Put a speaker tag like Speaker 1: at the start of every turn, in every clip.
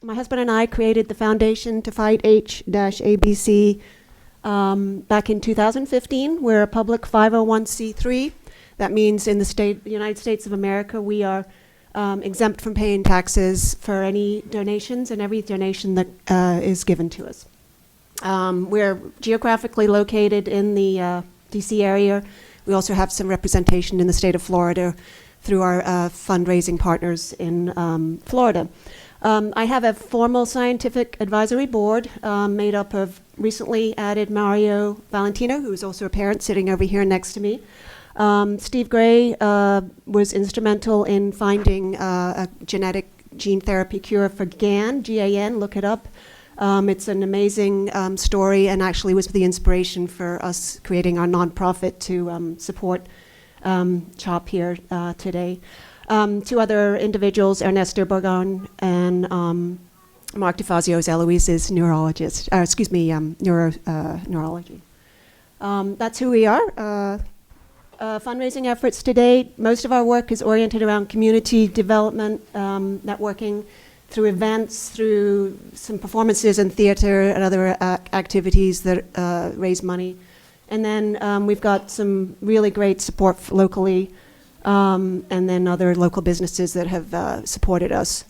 Speaker 1: My husband and I created the Foundation to Fight H-ABC back in 2015. We're a public 501c3. That means in the United States of America, we are exempt from paying taxes for any donations and every donation that is given to us. We're geographically located in the DC area. We also have some representation in the state of Florida through our fundraising partners in Florida. I have a formal scientific advisory board made up of recently added Mario Valentino, who is also a parent sitting over here next to me. Steve Gray was instrumental in finding a genetic gene therapy cure for GAN, G-A-N, look it up. It's an amazing story and actually was the inspiration for us creating our nonprofit to support CHOP here today. Two other individuals, Ernesto Borgon and Mark DeFazio, is Eloise's neurologist, neurology. That's who we are. Fundraising efforts to date, most of our work is oriented around community development, networking, through events, through some performances in theater and other activities that raise money. And then we've got some really great support locally, and then other local businesses that have supported us.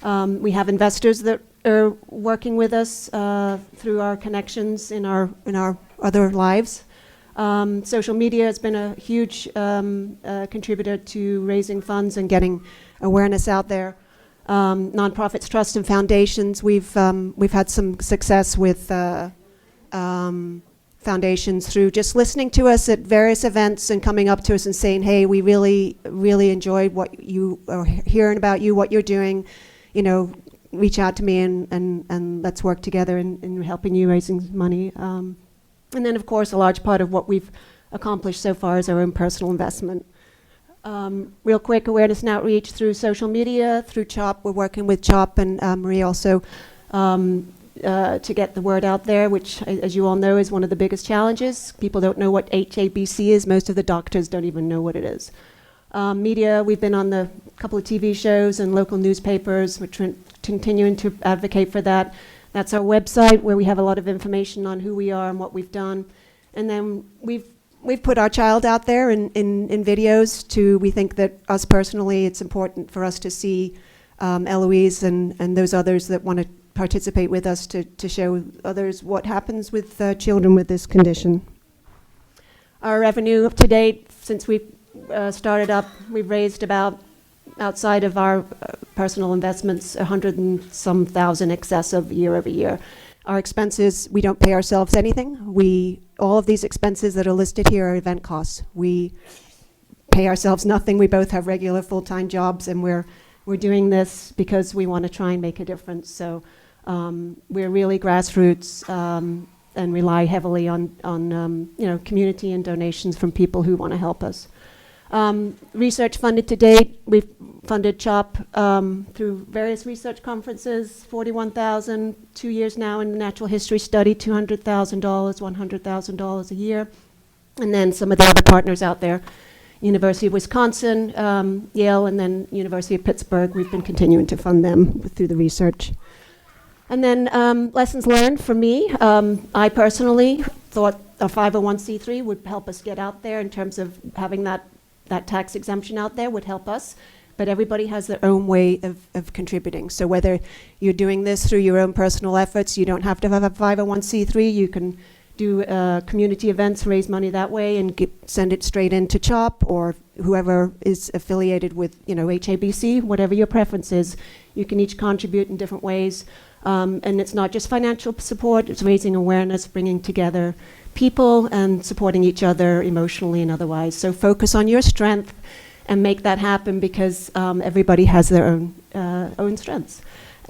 Speaker 1: We have investors that are working with us through our connections in our other lives. Social media has been a huge contributor to raising funds and getting awareness out there. Nonprofits, trusts, and foundations. We've had some success with foundations through just listening to us at various events and coming up to us and saying, "Hey, we really, really enjoyed what you are hearing about you, what you're doing. You know, reach out to me and let's work together in helping you raising money." And then, of course, a large part of what we've accomplished so far is our own personal investment. Real quick, awareness and outreach through social media, through CHOP. We're working with CHOP and Marie also to get the word out there, which, as you all know, is one of the biggest challenges. People don't know what HABC is. Most of the doctors don't even know what it is. Media, we've been on a couple of TV shows and local newspapers. We're continuing to advocate for that. That's our website, where we have a lot of information on who we are and what we've done. And then we've put our child out there in videos to, we think that us personally, it's important for us to see Eloise and those others that want to participate with us to show others what happens with children with this condition. Our revenue to date, since we started up, we've raised about, outside of our personal investments, 100 and some thousand excess of year over year. Our expenses, we don't pay ourselves anything. All of these expenses that are listed here are event costs. We pay ourselves nothing. We both have regular full-time jobs, and we're doing this because we want to try and make a difference. So we're really grassroots and rely heavily on community and donations from people who want to help us. Research funded to date, we've funded CHOP through various research conferences, $41,000, 2 years now in the natural history study, $200,000, $100,000 a year. And then some of the other partners out there, University of Wisconsin, Yale, and then University of Pittsburgh. We've been continuing to fund them through the research. And then lessons learned for me. I personally thought a 501c3 would help us get out there in terms of having that tax exemption out there would help us, but everybody has their own way of contributing. So whether you're doing this through your own personal efforts, you don't have to have a 501c3, you can do community events, raise money that way, and send it straight into CHOP or whoever is affiliated with HABC, whatever your preference is. You can each contribute in different ways. And it's not just financial support, it's raising awareness, bringing together people and supporting each other emotionally and otherwise. So focus on your strength and make that happen, because everybody has their own strengths.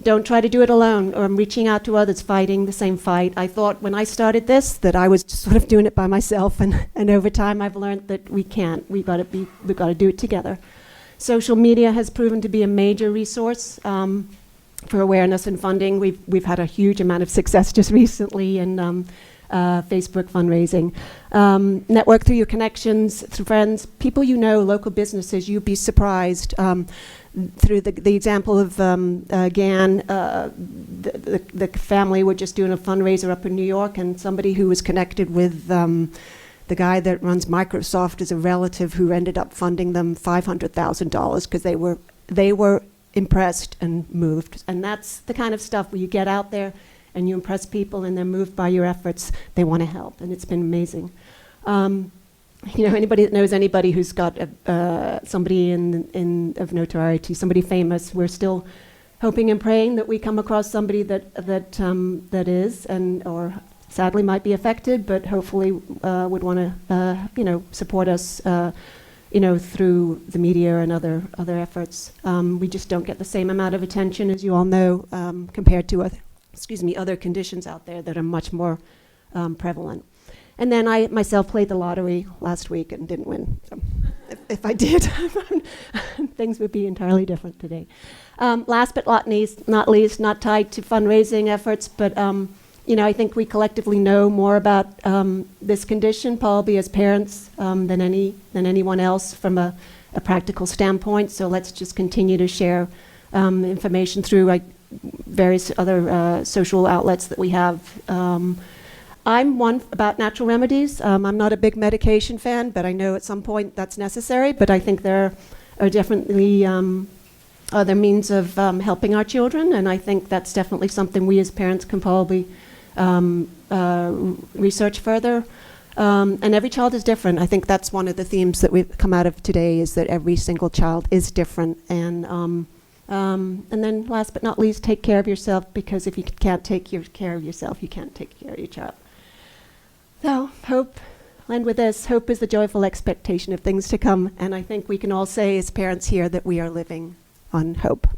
Speaker 1: Don't try to do it alone or reaching out to others fighting the same fight. I thought when I started this that I was just sort of doing it by myself, and over time I've learned that we can't. We've got to do it together. Social media has proven to be a major resource for awareness and funding. We've had a huge amount of success just recently in Facebook fundraising. Network through your connections, through friends, people you know, local businesses. You'd be surprised. through the example of GAN, the family were just doing a fundraiser up in New York, and somebody who was connected with the guy that runs Microsoft is a relative who ended up funding them $500,000 because they were impressed and moved. And that's the kind of stuff where you get out there and you impress people and they're moved by your efforts. They want to help, and it's been amazing. Anybody that knows anybody who's got somebody of notoriety, somebody famous, we're still hoping and praying that we come across somebody that is, or sadly might be affected, but hopefully would want to, support us, through the media and other efforts. We just don't get the same amount of attention, as you all know, compared to other conditions out there that are much more prevalent. And then I myself played the lottery last week and didn't win. So if I did, things would be entirely different today. Last but not least, not tied to fundraising efforts, but I think we collectively know more about this condition, probably as parents, than anyone else from a practical standpoint. So let's just continue to share information through various other social outlets that we have. I'm one about natural remedies. I'm not a big medication fan, but I know at some point that's necessary. But I think there are definitely other means of helping our children, and I think that's definitely something we as parents can probably research further. And every child is different. I think that's one of the themes that we've come out of today, is that every single child is different. And then last but not least, take care of yourself, because if you can't take care of yourself, you can't take care of your child. So hope, I'll end with this, hope is the joyful expectation of things to come. And I think we can all say as parents here that we are living on hope.